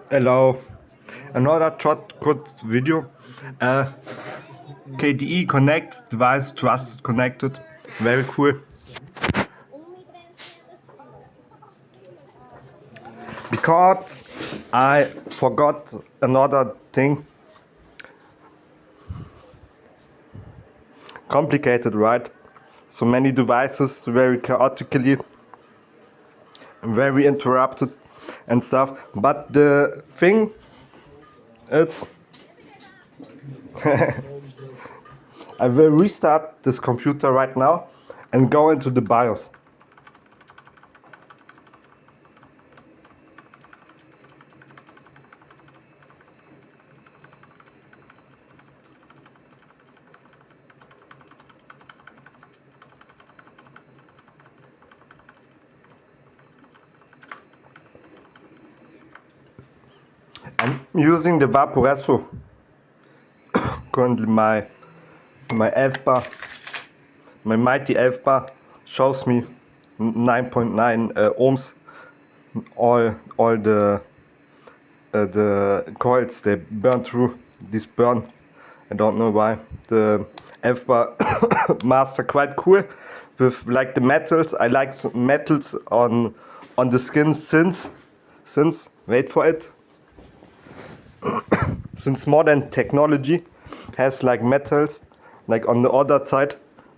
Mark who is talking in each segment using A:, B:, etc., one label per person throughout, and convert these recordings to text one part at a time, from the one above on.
A: Hello, another short good video. Uh, KDE Connect device trusted connected, very cool. Because I forgot another thing, complicated, right? So many devices, very chaotically, very interrupted and stuff. But the thing, it's I will restart this computer right now and go into the BIOS. I'm using the Vaporesso. Currently my F bar, my mighty F bar shows me 9.9 ohms. All the coils they burn through. This burn. I don't know why. The F bar master quite cool with like the metals. I like metals on the skin since wait for it. Since modern technology has like metals, like on the other side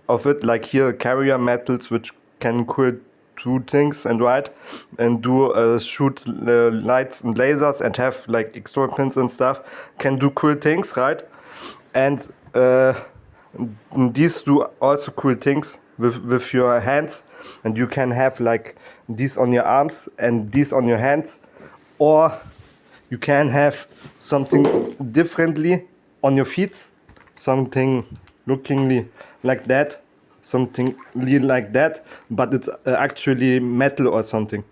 A: of it, like here carrier metals which can cool two things and right and do shoot lights and lasers and have like extra pins and stuff, can do cool things, right? And these do also cool things with your hands, and you can have like these on your arms and these on your hands, or you can have something differently on your feet, something lookingly like that, something like that, but it's actually metal or something.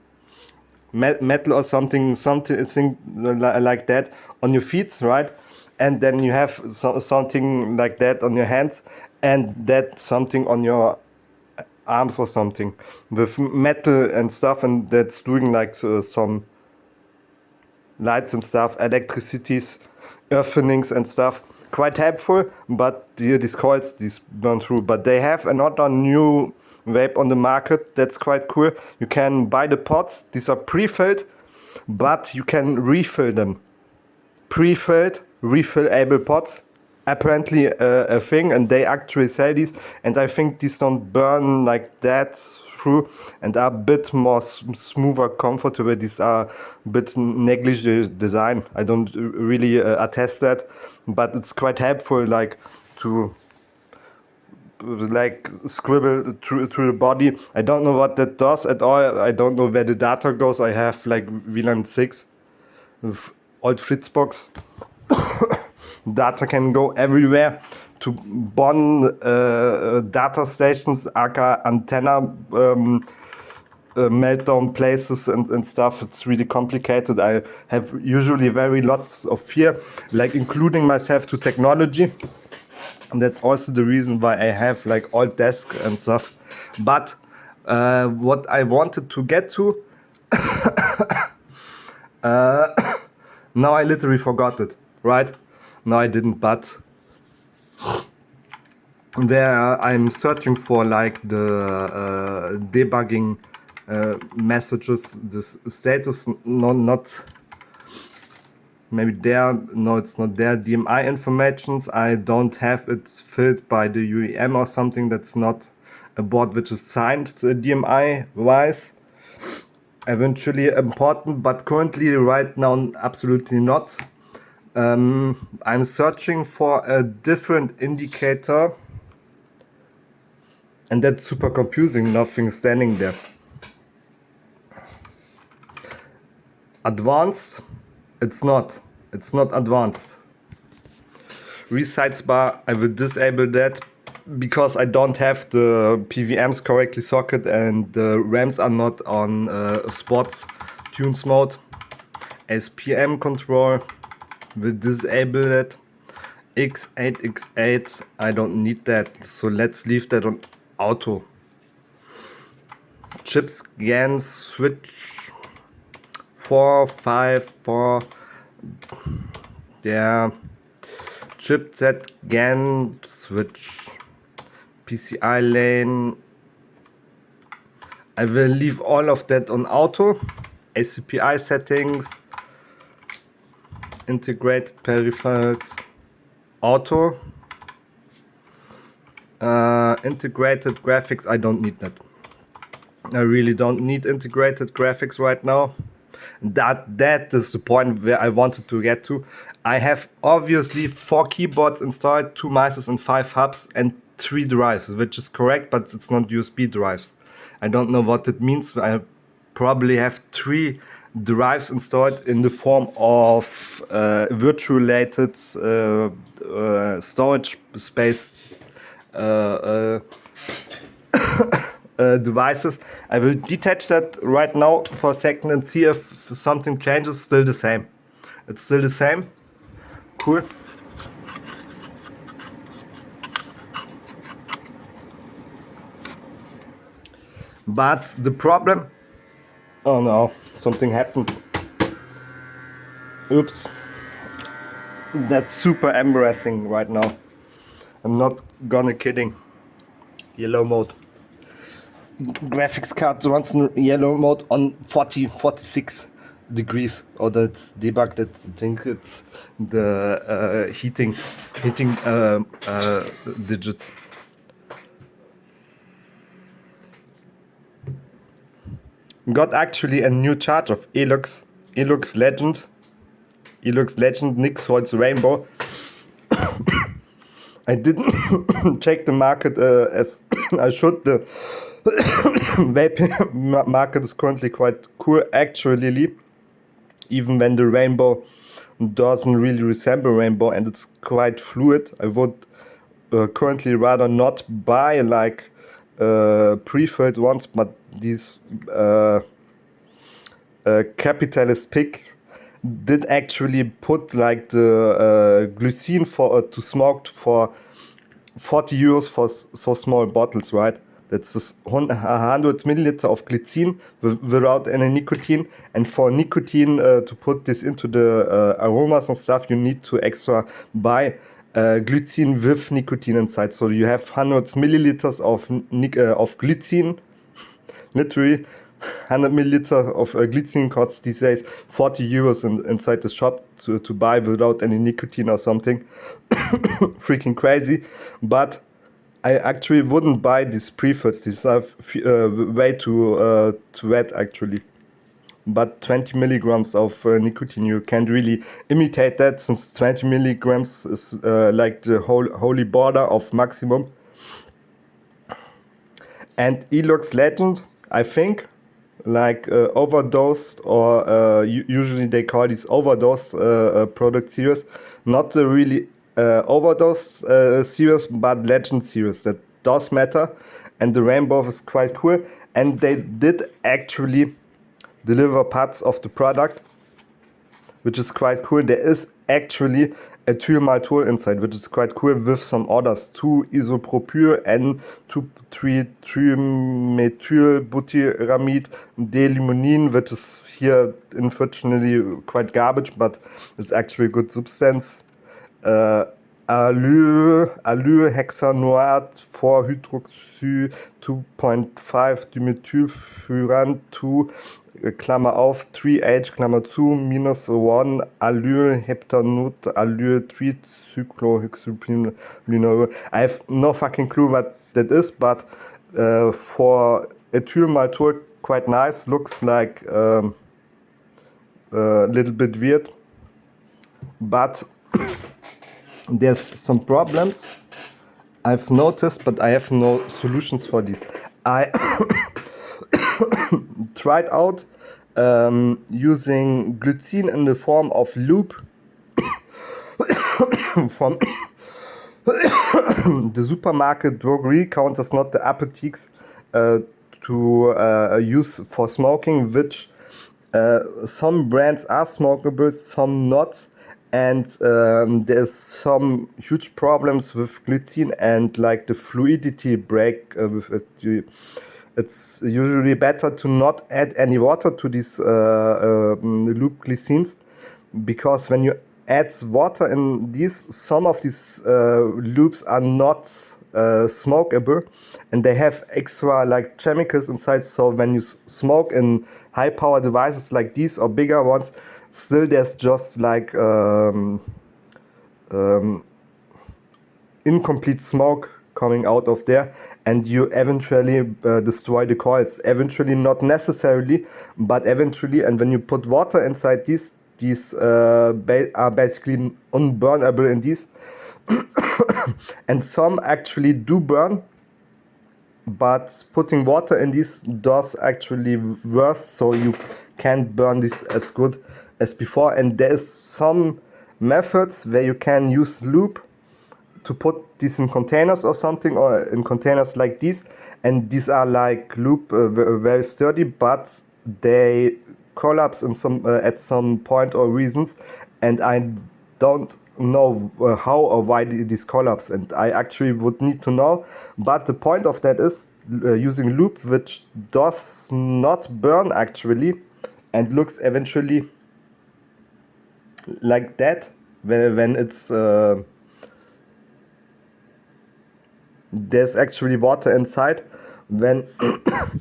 A: Metal or something like that on your feet, right? And then you have something like that on your hands, and that something on your arms or something with metal and stuff, and that's doing like some lights and stuff, electricities, earthenings and stuff. Quite helpful, but these coils, these burn through. But they have another new vape on the market that's quite cool. You can buy the pots, these are pre-filled, but you can refill them. Pre-filled, refillable pots, apparently a thing, and they actually sell these, and I think these don't burn like that through and are a bit more smoother, comfortable. These are a bit negligent design. I don't really attest that, but it's quite helpful, like to like scribble through the body. I don't know what that does at all. I don't know where the data goes. I have like VLAN 6 with old Fritzbox. Data can go everywhere to Bonn data stations, aka antenna meltdown places and stuff. It's really complicated. I have usually very lots of fear, like including myself to technology. And that's also the reason why I have like old desk and stuff. But what I wanted to get to, now I literally forgot it, right? No, I didn't, but there I'm searching for like the debugging messages, this status, not maybe there, no, it's not there, DMI informations. I don't have it filled by the UEM or something. That's not a board which is signed DMI wise. Eventually important, but currently right now absolutely not. I'm searching for a different indicator, and that's super confusing, nothing standing there. Advanced, it's not advanced. Resize bar, I will disable that because I don't have the PVMs correctly socket and the RAMs are not on sports tunes mode. SPM control, will disable that. X8, X8, I don't need that, so let's leave that on auto. Chip scan switch 4, 5, 4, der chipset GAN switch, PCI lane. I will leave all of that on auto. ACPI settings, integrated peripherals, auto. Integrated graphics, I don't need that. I really don't need integrated graphics right now. That is the point where I wanted to get to. I have obviously 4 keyboards installed, 2 mice and 5 hubs and 3 drives, which is correct, but it's not USB drives. I don't know what it means. I probably have 3 drives installed in the form of virtual-related storage space devices. I will detach that right now for a second and see if something changes. Still the same. It's still the same. Cool. But the problem... Oh no, something happened. Oops. That's super embarrassing right now. I'm not gonna kidding. Yellow mode. Graphics card runs in yellow mode on 46 degrees, or that's debugged. I think it's the heating digits. Got actually a new charge of Elux Legend Nix Rainbow. I didn't check the market as I should. The vape market is currently quite cool, actually, even when the rainbow doesn't really resemble rainbow and it's quite fluid. I would currently rather not buy like pre-filled ones, but these capitalist pick did actually put like the glycine for to smoke for 40 euros for so small bottles, right? That's 100 milliliter of glycine without any nicotine. And for nicotine, to put this into the aromas and stuff, you need to extra buy glycine with nicotine inside. So you have 100 milliliters of glycine, literally. 100 milliliter of glycine costs these days 40 euros inside the shop to buy without any nicotine or something. Freaking crazy. But I actually wouldn't buy these pre-fills. These are way too wet actually. But 20 milligrams of nicotine, you can't really imitate that, since 20 milligrams is like the holy border of maximum. And Elux Legend, I think, like overdosed, or usually they call these overdose product series, not the really overdose series, but Legend series. That does matter, and the rainbow is quite cool. And they did actually deliver parts of the product, which is quite cool. There is actually a trimaltol inside, which is quite cool, with some others: 2-isopropyl and 2,3-methylbutyramide D-limonene, which is here unfortunately quite garbage, but it's actually a good substance. Allyl-hexanoate 4-hydroxy 2.5 dimethylfuran 2 Klammer auf 3H Klammer zu minus 1 Allyl-heptanut Allyl-3-cyclohexylphenol. I have no fucking clue what that is, but for ethylmaltol, quite nice. Looks like a little bit weird, but there's some problems I've noticed, but I have no solutions for this. I tried out using glycine in the form of loop from the supermarket drogery counters, not the apotheques, to use for smoking, which some brands are smokable, some not. And there's some huge problems with glycine, and like the fluidity break with it. It's usually better to not add any water to these loop glycines, because when you add water in these, some of these loops are not smokeable, and they have extra like chemicals inside. So when you smoke in high power devices like these or bigger ones, still there's just like incomplete smoke coming out of there, and you eventually destroy the coils. Eventually, not necessarily, but eventually. And when you put water inside these are basically unburnable in these. And some actually do burn, but putting water in these does actually worse, so you can't burn this as good as before. And there is some methods where you can use lube to put this in containers or something, or in containers like these, and these are like lube, very sturdy, but they collapse in some at some point or reasons, and I don't know how or why these collapse, and I actually would need to know. But the point of that is using lube which does not burn actually, and looks eventually like that when it's there's actually water inside. When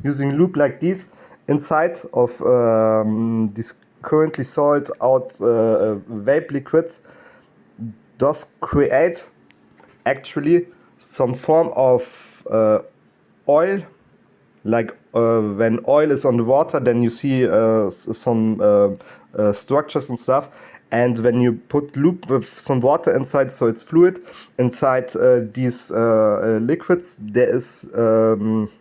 A: using lube like this inside of these currently sold out vape liquids, does create actually some form of oil. Like when oil is on the water, then you see some structures and stuff. And when you put lube with some water inside, so it's fluid inside these liquids, there is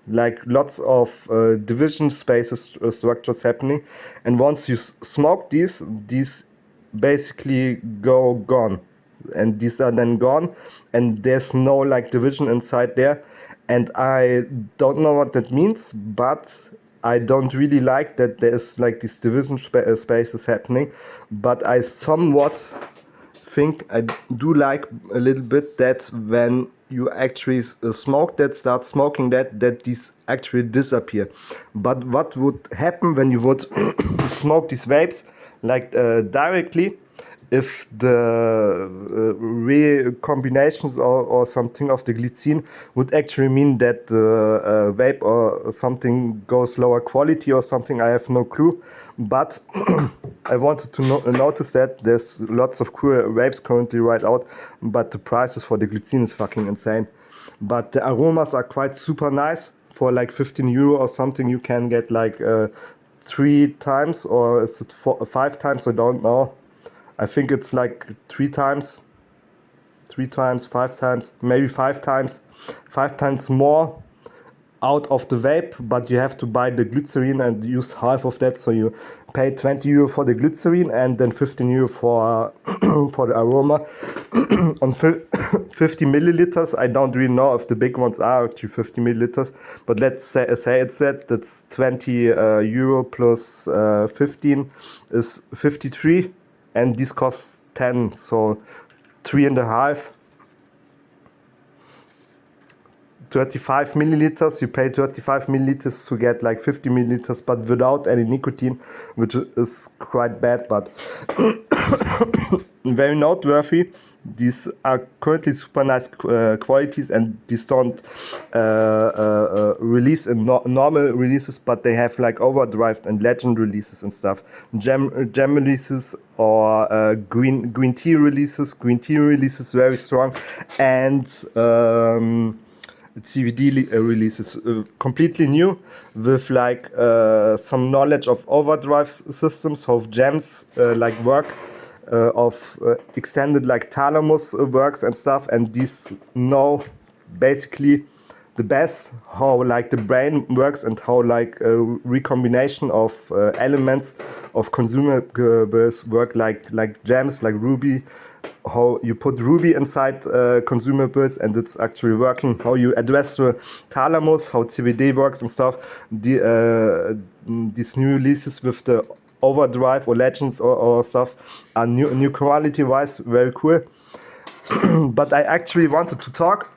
A: like lots of division spaces, structures happening. And once you smoke these basically go gone, and these are then gone, and there's no like division inside there. And I don't know what that means, but I don't really like that there's like these division spaces happening. But I somewhat think I do like a little bit that when you actually start smoking that these actually disappear. But what would happen when you would smoke these vapes like directly? If the recombinations or something of the glycine would actually mean that the vape or something goes lower quality or something, I have no clue. But I wanted to notice that there's lots of cool vapes currently right out, but the prices for the glycine is fucking insane. But the aromas are quite super nice. For like 15 euro or something, you can get like 3 times, or is it 5 times? I don't know. I think it's like 3 times, 5 times, maybe 5 times more out of the vape, but you have to buy the glycerin and use half of that. So you pay 20 euro for the glycerin and then 15 euro for for the aroma. On 50 milliliters, I don't really know if the big ones are actually 50 milliliters, but let's say it's that's 20 euro plus 15 is 53. And this costs 10, so 3.5, 35 milliliters. You pay 35 milliliters to get like 50 milliliters, but without any nicotine, which is quite bad, but very noteworthy. These are currently super nice qualities, and these don't release in normal releases, but they have like overdrive and legend releases and stuff. Gem releases or green tea releases. Green tea releases very strong, and CVD releases completely new with like some knowledge of overdrive systems, how gems like work. Of extended like thalamus works and stuff, and these know basically the best how like the brain works and how like a recombination of elements of consumables work, like gems, like ruby, how you put ruby inside consumables and it's actually working, how you address the thalamus, how CBD works and stuff. These new releases with the overdrive or legends or stuff are new quality wise very cool. But I actually wanted to talk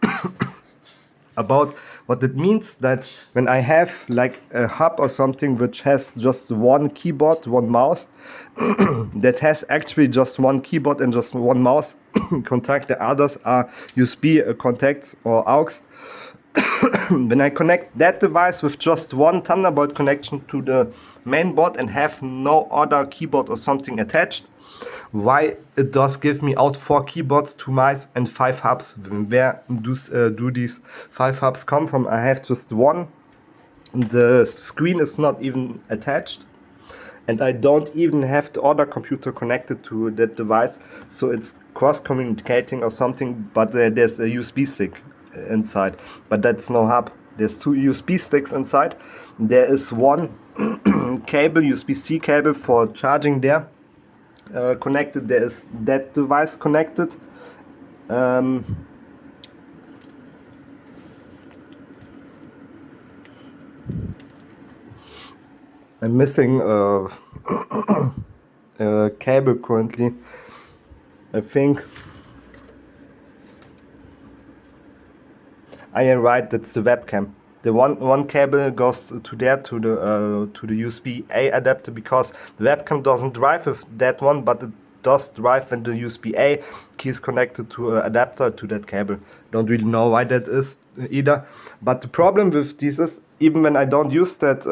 A: about What it means that when I have like a hub or something which has just one keyboard, one mouse, that has actually just one keyboard and just one mouse contact, the others are USB contacts or AUX. When I connect that device with just one Thunderbolt connection to the main board and have no other keyboard or something attached, why it does give me out 4 keyboards, 2 mice and 5 hubs. Where do these 5 hubs come from? I have just one. The screen is not even attached. And I don't even have the other computer connected to that device. So it's cross-communicating or something, but there's a USB stick inside. But that's no hub. There's 2 USB sticks inside. There is one cable, USB-C cable for charging there. Connected. There is that device connected. I'm missing a cable currently. I think I am right. That's the webcam. The one cable goes to there to the USB-A adapter, because the webcam doesn't drive with that one, but it does drive when the USB-A key is connected to an adapter to that cable. Don't really know why that is either. But the problem with this is, even when I don't use that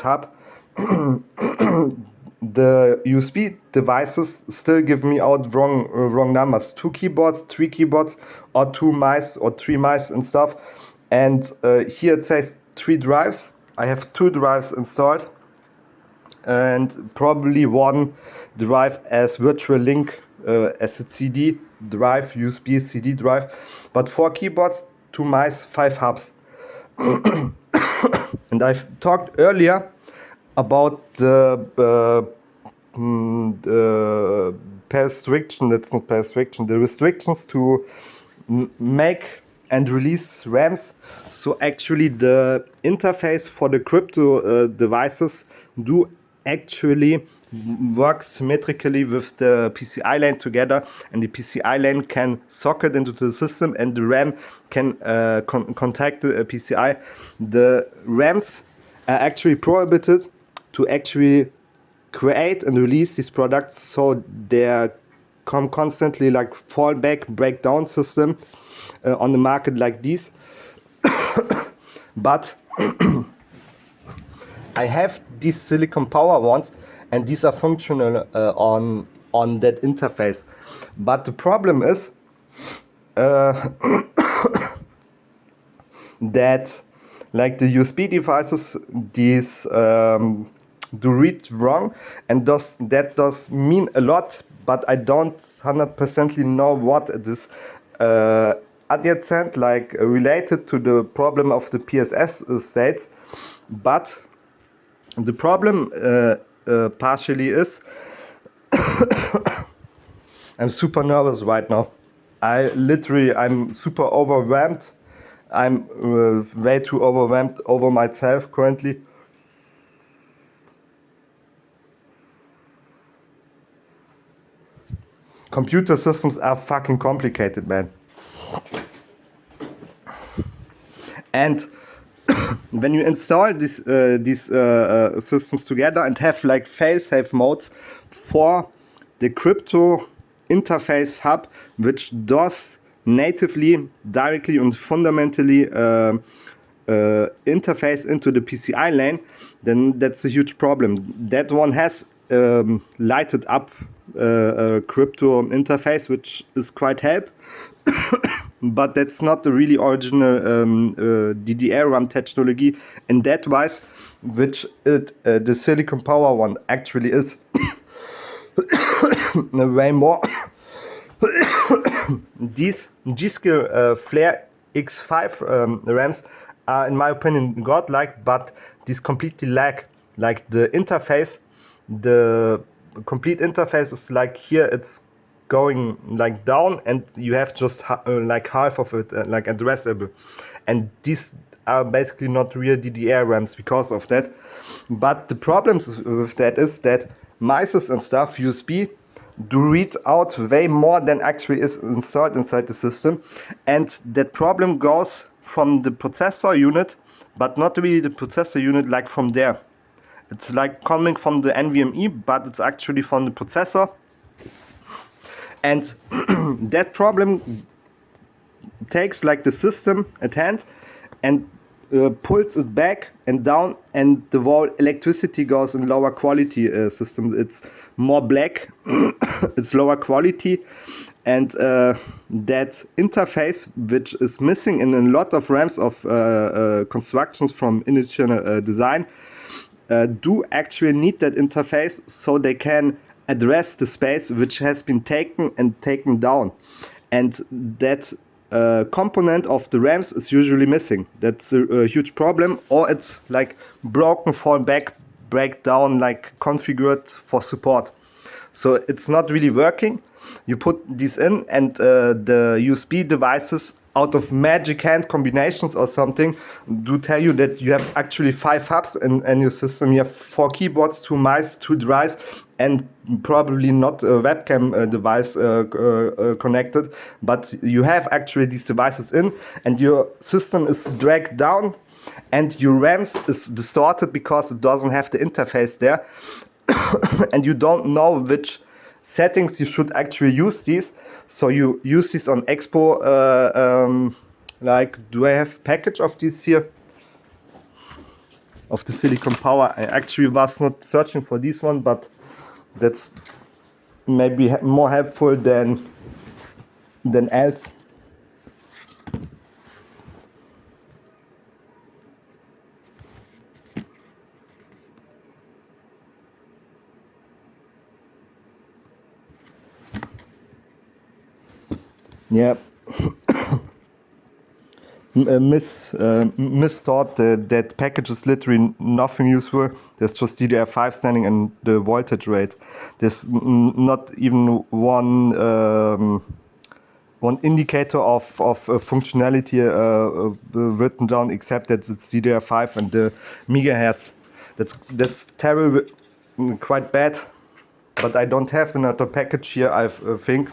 A: hub, the USB devices still give me out wrong numbers. 2 keyboards, 3 keyboards, or 2 mice or 3 mice and stuff. And here it says 3 drives. I have 2 drives installed, and probably one drive as virtual link, as a CD drive, USB CD drive. But 4 keyboards, 2 mice, 5 hubs. And I've talked earlier about the restriction, that's not restriction, the restrictions to make and release RAMs. So actually the interface for the crypto devices do actually work symmetrically with the PCI lane together, and the PCI lane can socket into the system and the RAM can contact the PCI. The RAMs are actually prohibited to actually create and release these products, so they come constantly like fallback, breakdown system on the market like these. But I have these silicon power ones, and these are functional on that interface. But the problem is that like the USB devices, these do read wrong, and that does mean a lot, but I don't 100% know what it is adjacent, like related to the problem of the PSS states. But the problem partially is I'm super nervous right now. I'm super overwhelmed. I'm way too overwhelmed over myself currently. Computer systems are fucking complicated, man. And when you install these systems together and have like fail-safe modes for the crypto interface hub, which does natively, directly and fundamentally interface into the PCI lane, then that's a huge problem. That one has lighted up crypto interface, which is quite help. But that's not the really original DDR-RAM technology in that wise, which the silicon power one actually is. Way more. These G-Skill Flare X5 RAMs are, in my opinion, godlike, but these completely lack. Like the interface, the complete interface is like here, it's going like down, and you have just like half of it like addressable, and these are basically not real DDR RAMs because of that. But the problems with that is that mices and stuff, USB, do read out way more than actually is installed inside the system, and that problem goes from the processor unit, but not really the processor unit like from there. It's like coming from the NVMe, but it's actually from the processor. And that problem takes like the system at hand and pulls it back and down, and the whole electricity goes in lower quality system. It's more black, it's lower quality, and that interface, which is missing in a lot of RAMs of constructions from initial design, do actually need that interface so they can address the space which has been taken and taken down. And that component of the RAMs is usually missing. That's a huge problem, or it's like broken, fall back, break down, like configured for support. So it's not really working. You put these in, and the USB devices, out of magic hand combinations or something, do tell you that you have actually 5 hubs in your system. You have 4 keyboards, 2 mice, 2 drives, and probably not a webcam device connected, but you have actually these devices in, and your system is dragged down, and your RAMs is distorted because it doesn't have the interface there, and you don't know which settings you should actually use these. So you use these on Expo. Like, do I have a package of these here? Of the silicon power. I actually was not searching for this one, but that's maybe more helpful than else. Yeah. Misthought that package is literally nothing useful. There's just DDR5 standing and the voltage rate. There's not even one indicator of functionality written down, except that it's DDR5 and the megahertz. That's terrible, quite bad. But I don't have another package here, I think.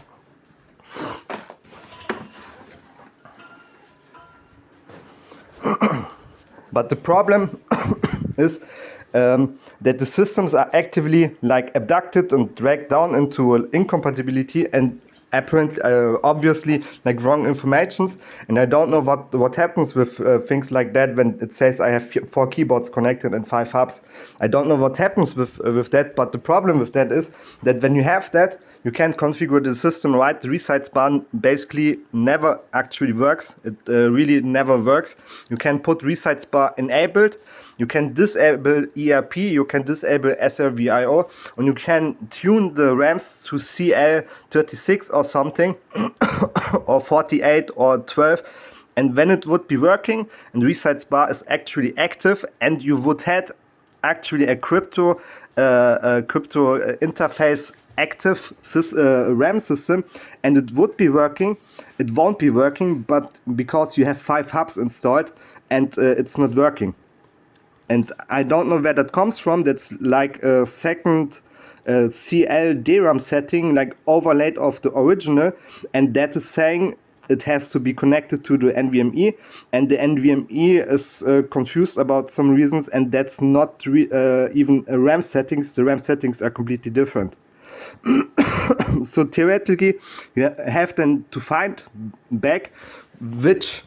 A: But the problem is that the systems are actively like abducted and dragged down into incompatibility, and apparently, obviously, like wrong informations. And I don't know what happens with things like that when it says I have 4 keyboards connected and 5 hubs. I don't know what happens with that. But the problem with that is that when you have that, you can't configure the system right. The resize bar basically never actually works. It really never works. You can put resize bar enabled. You can disable ERP. You can disable SRVIO. And you can tune the RAMs to CL36 or something, or 48 or 12. And when it would be working, and resize bar is actually active, and you would have actually a crypto interface active RAM system, and it would be working. It won't be working, but because you have 5 hubs installed, and it's not working. And I don't know where that comes from. That's like a second CL DRAM setting, like overlaid of the original, and that is saying it has to be connected to the NVMe, and the NVMe is confused about some reasons, and that's not even a RAM settings. The RAM settings are completely different. So theoretically, you have then to find back which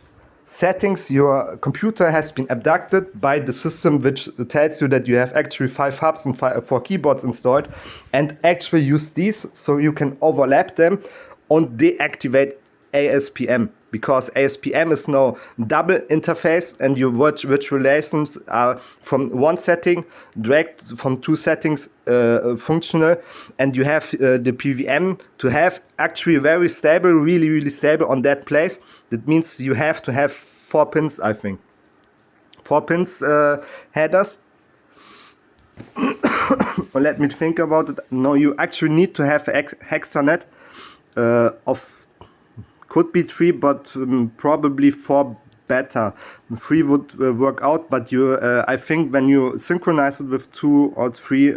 A: settings your computer has been abducted by the system, which tells you that you have actually 5 hubs and 4 keyboards installed, and actually use these so you can overlap them and deactivate ASPM, because ASPM is now double interface, and your virtualizations are from one setting dragged from 2 settings functional, and you have the PVM to have actually very stable, really stable on that place. That means you have to have 4 pins, I think. 4 pins headers. Let me think about it. No, you actually need to have a hexanet of could be 3, but probably 4 better. 3 would work out, but you, I think when you synchronize it with 2 or 3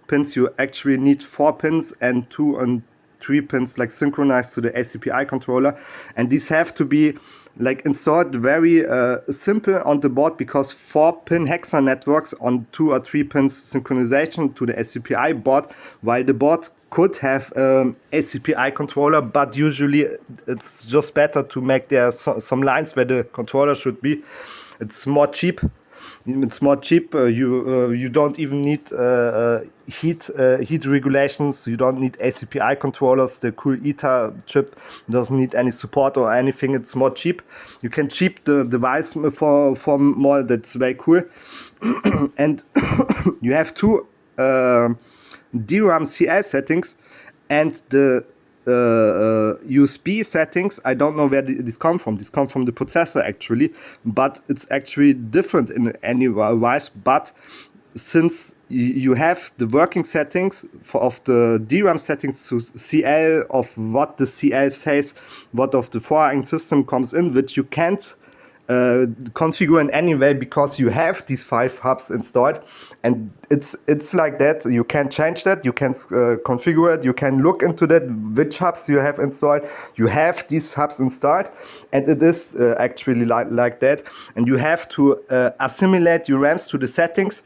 A: pins, you actually need 4 pins and 2 and 3 pins like synchronized to the ACPI controller, and these have to be like installed very simple on the board, because 4-pin hexa networks on 2 or 3 pins synchronization to the ACPI board, while the board could have ACPI controller, but usually it's just better to make there some lines where the controller should be. It's more cheap. It's more cheap. You don't even need heat regulations. You don't need ACPI controllers. The cool ETA chip doesn't need any support or anything. It's more cheap. You can cheap the device for more. That's very cool. And you have two DRAM CL settings and the USB settings. I don't know where these come from. These come from the processor actually, but it's actually different in any wise. But since you have the working settings of the DRAM settings to CL of what the CL says, what of the foreign system comes in, which you can't configure in any way because you have these 5 hubs installed, and it's like that. You can change that, you can configure it, you can look into that, which hubs you have installed. You have these hubs installed, and it is actually like that, and you have to assimilate your RAMs to the settings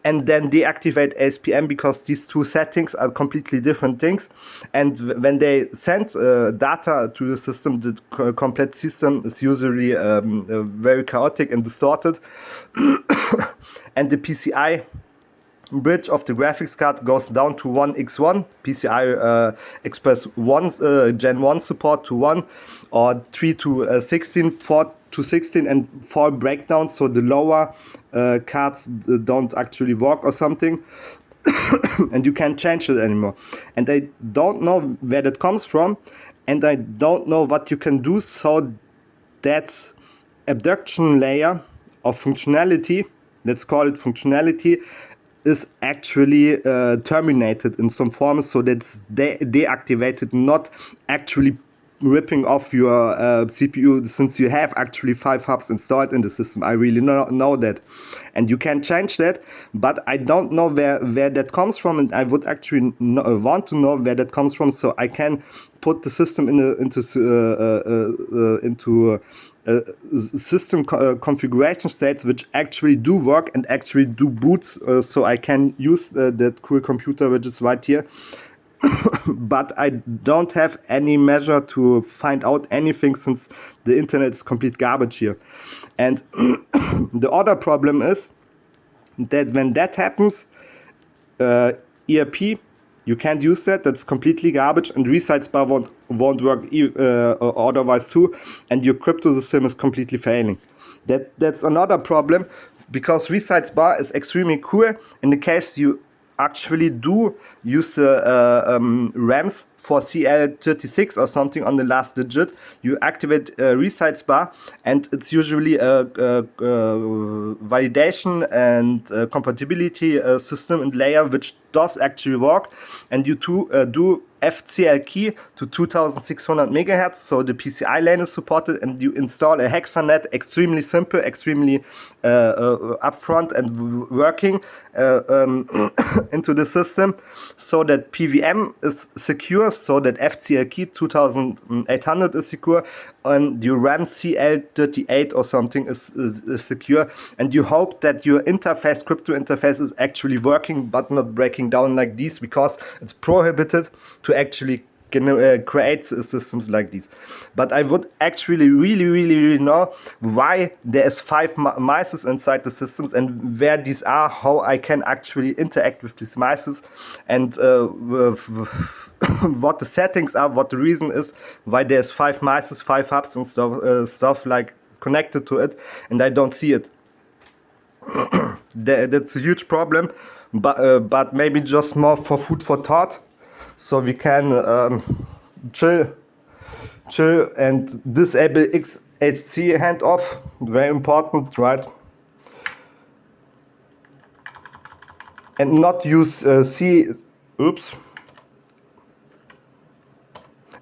A: and then deactivate ASPM, because these two settings are completely different things. And when they send data to the system, the complete system is usually very chaotic and distorted. And the PCI bridge of the graphics card goes down to 1x1, PCI Express 1 Gen 1 support to 1, or 3 to 16, 4 to 16, and 4 breakdowns, so the lower cards don't actually work or something. And you can't change it anymore. And I don't know where that comes from, and I don't know what you can do so that abduction layer of functionality, let's call it functionality, is actually terminated in some form, so that's deactivated, not actually ripping off your CPU, since you have actually 5 hubs installed in the system. I really know that, and you can change that, but I don't know where that comes from, and I would actually want to know where that comes from, so I can put the system into system configuration states which actually do work and actually do boots, so I can use that cool computer which is right here. But I don't have any measure to find out anything, since the internet is complete garbage here. And the other problem is that when that happens, ERP, you can't use that. That's completely garbage, and resize bar won't work otherwise too, and your crypto system is completely failing. That's another problem, because resize bar is extremely cool in the case you actually do use RAMs for CL36 or something on the last digit. You activate resize bar, and it's usually a validation and compatibility system and layer which does actually work, and you do FCL key to 2600 megahertz, so the PCI lane is supported, and you install a hexanet, extremely simple, extremely upfront and working into the system, so that PVM is secure, so that FCL key 2800 is secure, and your RAM CL38 or something is secure, and you hope that your interface, crypto interface, is actually working but not breaking down like this, because it's prohibited to actually create systems like these. But I would actually really know why there's 5 mices inside the systems, and where these are, how I can actually interact with these mices, and what the settings are, what the reason is why there's 5 mices, 5 hubs and stuff like connected to it, and I don't see it. That's a huge problem, but maybe just more for food for thought, so we can chill and disable XHC handoff. Very important, right? And not use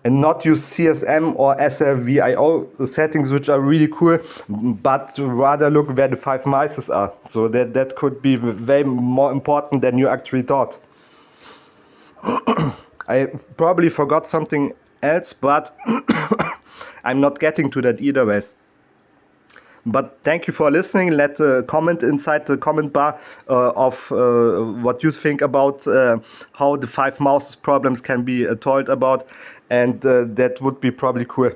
A: and not use CSM or SRVIO settings, which are really cool, but rather look where the 5 mices are. So that could be way more important than you actually thought. I probably forgot something else, but I'm not getting to that either ways. But thank you for listening. Let a comment inside the comment bar of what you think about how the 5 mouses problems can be told about, and that would be probably cool.